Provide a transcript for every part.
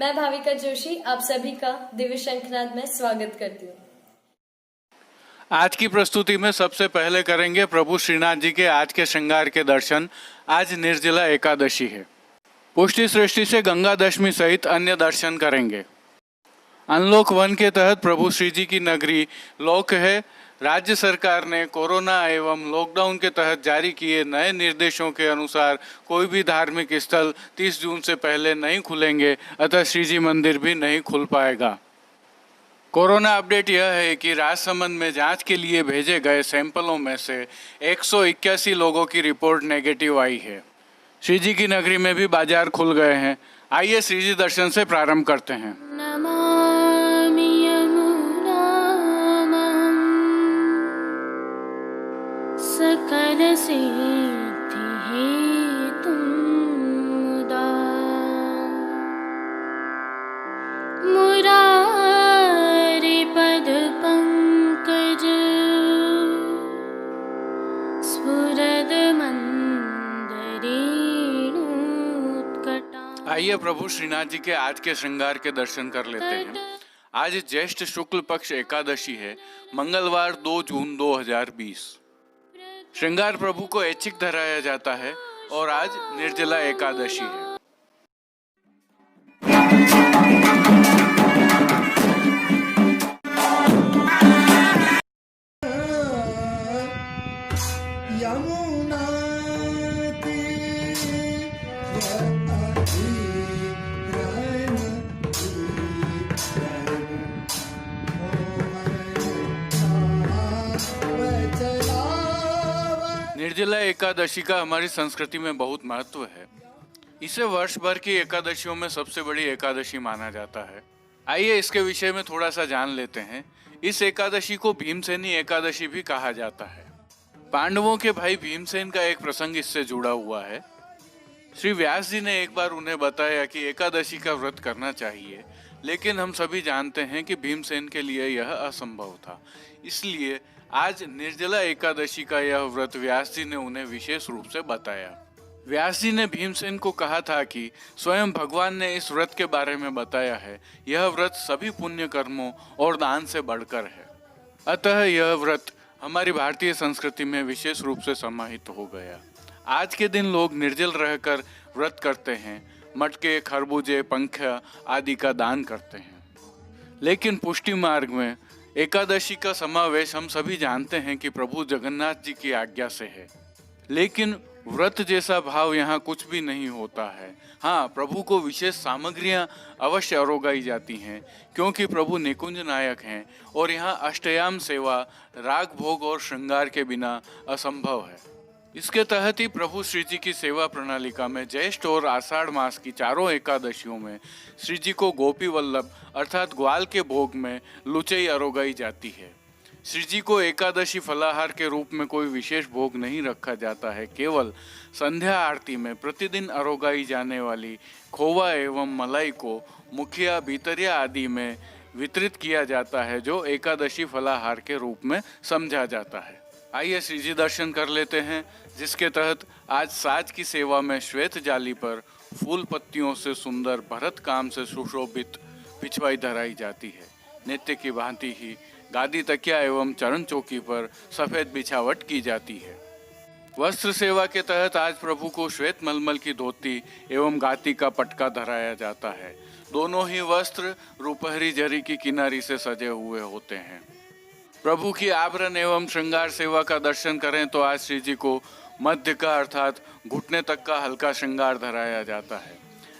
मैं भाविका जोशी आप सभी का दिव्य शंखनाद में स्वागत करती हूँ। आज की प्रस्तुति में सबसे पहले करेंगे प्रभु श्रीनाथ जी के आज के श्रृंगार के दर्शन। आज निर्जला एकादशी है। पुष्टि सृष्टि से गंगा दशमी सहित अन्य दर्शन करेंगे। अनलॉक 1 के तहत प्रभु श्री जी की नगरी लोक है। राज्य सरकार ने कोरोना एवं लॉकडाउन के तहत जारी किए नए निर्देशों के अनुसार कोई भी धार्मिक स्थल 30 जून से पहले नहीं खुलेंगे, अतः श्री जी मंदिर भी नहीं खुल पाएगा। कोरोना अपडेट यह है कि राजसमंद में जांच के लिए भेजे गए सैंपलों में से 181 लोगों की रिपोर्ट नेगेटिव आई है। श्री जी की नगरी में भी बाजार खुल गए हैं। आइए श्री जी दर्शन से प्रारंभ करते हैं। सकल सिद्धि हेतु मुदा मुरारी पद पंकज स्फुरद मंदरेणुत्कटा। आइए प्रभु श्रीनाथ जी के आज के श्रृंगार के दर्शन कर लेते हैं। आज ज्येष्ठ शुक्ल पक्ष एकादशी है, मंगलवार 2 जून 2020। श्रृंगार प्रभु को ऐच्छिक धराया जाता है और आज निर्जला एकादशी है। निर्जला एकादशी का हमारी संस्कृति में बहुत महत्व है। इसे वर्ष भर की एकादशियों में सबसे बड़ी एकादशी माना जाता है। आइए इसके विषय में थोड़ा सा जान लेते हैं। इस एकादशी को भीमसेनी एकादशी भी कहा जाता है। पांडवों के भाई भीमसेन का एक प्रसंग इससे जुड़ा हुआ है। श्री व्यास जी ने एक बार उन्हें बताया कि एकादशी का व्रत करना चाहिए, लेकिन हम सभी जानते हैं कि भीमसेन के लिए यह असंभव था। इसलिए आज निर्जला एकादशी का यह व्रत व्यास जी ने उन्हें विशेष रूप से बताया। व्यास जी ने भीमसेन को कहा था कि स्वयं भगवान ने इस व्रत के बारे में बताया है। यह व्रत सभी पुण्य कर्मों और दान से बढ़कर है। अतः यह व्रत हमारी भारतीय संस्कृति में विशेष रूप से समाहित हो गया। आज के दिन लोग निर्जल रहकर व्रत करते हैं, मटके, खरबूजे, पंख आदि का दान करते हैं। लेकिन पुष्टि मार्ग में एकादशी का समावेश हम सभी जानते हैं कि प्रभु जगन्नाथ जी की आज्ञा से है। लेकिन व्रत जैसा भाव यहाँ कुछ भी नहीं होता है। हाँ, प्रभु को विशेष सामग्रियाँ अवश्य अरोगाई जाती हैं, क्योंकि प्रभु निकुंज नायक हैं और यहाँ अष्टयाम सेवा, राग भोग और श्रृंगार के बिना असंभव है। इसके तहत ही प्रभु श्री जी की सेवा प्रणालिका में ज्येष्ठ और आषाढ़ मास की चारों एकादशियों में श्री जी को गोपी वल्लभ अर्थात ग्वाल के भोग में लुचई अरोगाई जाती है। श्री जी को एकादशी फलाहार के रूप में कोई विशेष भोग नहीं रखा जाता है। केवल संध्या आरती में प्रतिदिन अरोगाई जाने वाली खोवा एवं मलाई को मुखिया, भीतरिया आदि में वितरित किया जाता है, जो एकादशी फलाहार के रूप में समझा जाता है। आइए श्री जी दर्शन कर लेते हैं, जिसके तहत आज साज की सेवा में श्वेत जाली पर फूल पत्तियों से सुंदर भरत काम से सुशोभित पिछवाई धराई जाती है। नित्य की भांति ही गादी, तकिया एवं चरण चौकी पर सफेद बिछावट की जाती है। वस्त्र सेवा के तहत आज प्रभु को श्वेत मलमल की धोती एवं गाती का पटका धराया जाता है। दोनों ही वस्त्र रुपहरी जरी की किनारी से सजे हुए होते हैं। प्रभु की आभरण एवं श्रृंगार सेवा का दर्शन करें तो आज श्री जी को मध्य का अर्थात घुटने तक का हल्का श्रृंगार धराया जाता है,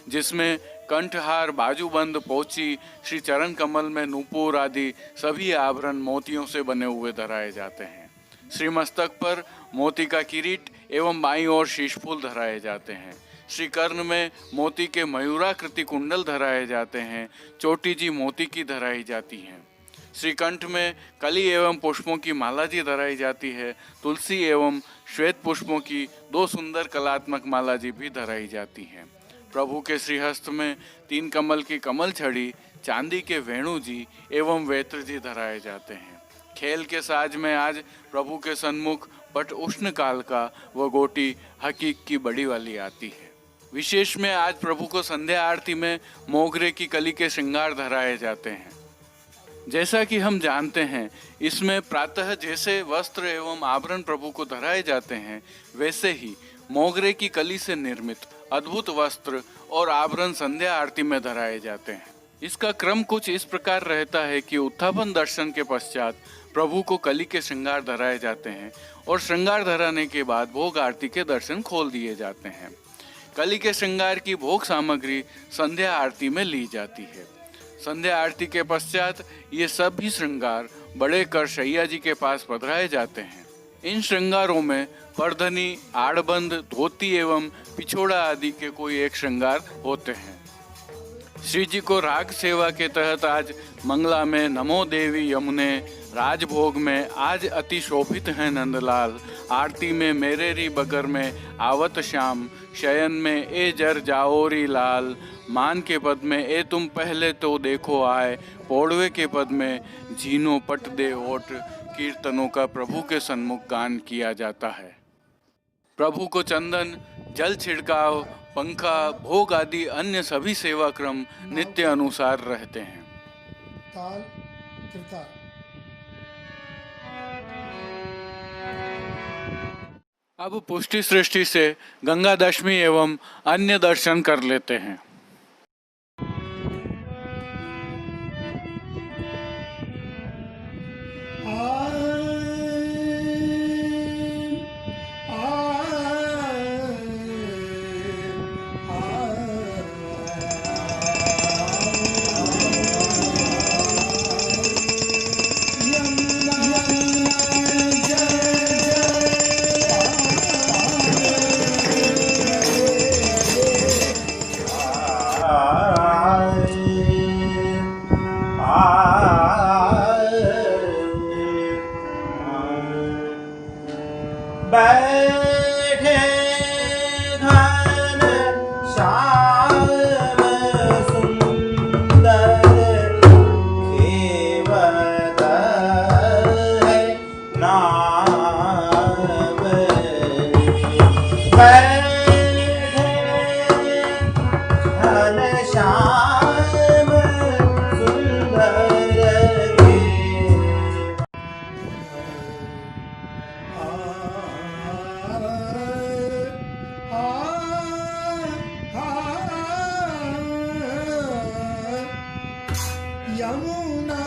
जिसमें कंठहार, बाजूबंद, पोची, श्री चरण कमल में नूपुर आदि सभी आभरण मोतियों से बने हुए धराए जाते हैं। श्री मस्तक पर मोती का किरीट एवं बाईं ओर शीशफूल धराए जाते हैं। श्री कर्ण में मोती के मयूराकृति कुंडल धराए जाते हैं। चोटी जी मोती की धराई जाती हैं। श्रीकंठ में कली एवं पुष्पों की माला जी धराई जाती है। तुलसी एवं श्वेत पुष्पों की 2 सुंदर कलात्मक माला जी भी धराई जाती हैं। प्रभु के श्रीहस्त में 3 कमल की कमल छड़ी, चांदी के वेणु जी एवं वेत्र जी धराए जाते हैं। खेल के साज में आज प्रभु के सन्मुख पट उष्ण काल का व गोटी हकीक की बड़ी वाली आती है। विशेष में आज प्रभु को संध्या आरती में मोगरे की कली के श्रृंगार धराए जाते हैं। जैसा कि हम जानते हैं, इसमें प्रातः जैसे वस्त्र एवं आभरण प्रभु को धराए जाते हैं, वैसे ही मोगरे की कली से निर्मित अद्भुत वस्त्र और आभरण संध्या आरती में धराए जाते हैं। इसका क्रम कुछ इस प्रकार रहता है कि उत्थापन दर्शन के पश्चात प्रभु को कली के श्रृंगार धराए जाते हैं और श्रृंगार धराने के बाद भोग आरती के दर्शन खोल दिए जाते हैं। कली के श्रृंगार की भोग सामग्री संध्या आरती में ली जाती है। संध्या आरती के पश्चात ये सभी श्रृंगार बड़े कर शैया जी के पास पधराए जाते हैं। इन श्रृंगारों में परधनी, आड़बंद, धोती एवं पिछोड़ा आदि के कोई एक श्रृंगार होते हैं। श्री जी को राग सेवा के तहत आज मंगला में नमो देवी यमुने, राजभोग में आज अति शोभित है नंदलाल, आरती में मेरे री बगर में आवत श्याम, शयन में ए जर जाओरी लाल, मान के पद में ए तुम पहले तो देखो आए, पौड़वे के पद में झीनो पट दे ओट, कीर्तनों का प्रभु के सन्मुख गान किया जाता है। प्रभु को चंदन, जल छिड़काव, पंखा, भोग आदि अन्य सभी सेवा क्रम नित्य अनुसार रहते हैं। ताल त्रिताल। अब पुष्टि सृष्टि से गंगा दशमी एवं अन्य दर्शन कर लेते हैं। बैठे घन श्याम सुंदर खेवत है नाम। बैठे घन श्याम सुंदर यमुना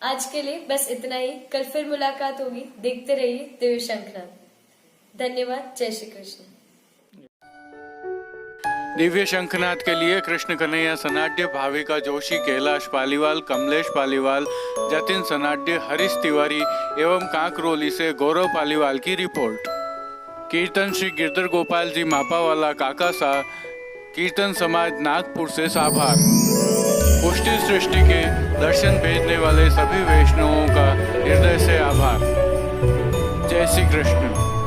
आज के लिए बस इतना ही। कल फिर मुलाकात होगी। देखते रहिए दिव्य शंखनाद। धन्यवाद। जय श्री कृष्ण। दिव्य शंखनाद के लिए कृष्ण कन्हैया सनाड्य, भाविका जोशी, कैलाश पालीवाल, कमलेश पालीवाल, जतिन सनाड्य, हरीश तिवारी एवं कांकरोली से गौरव पालीवाल की रिपोर्ट। कीर्तन श्री गिरधर गोपाल जी मापावाला काका सा, कीर्तन समाज नागपुर से साभार। पुष्टि सृष्टि के दर्शन भेजने वाले सभी वैष्णवों का हृदय से आभार। जय श्री कृष्ण।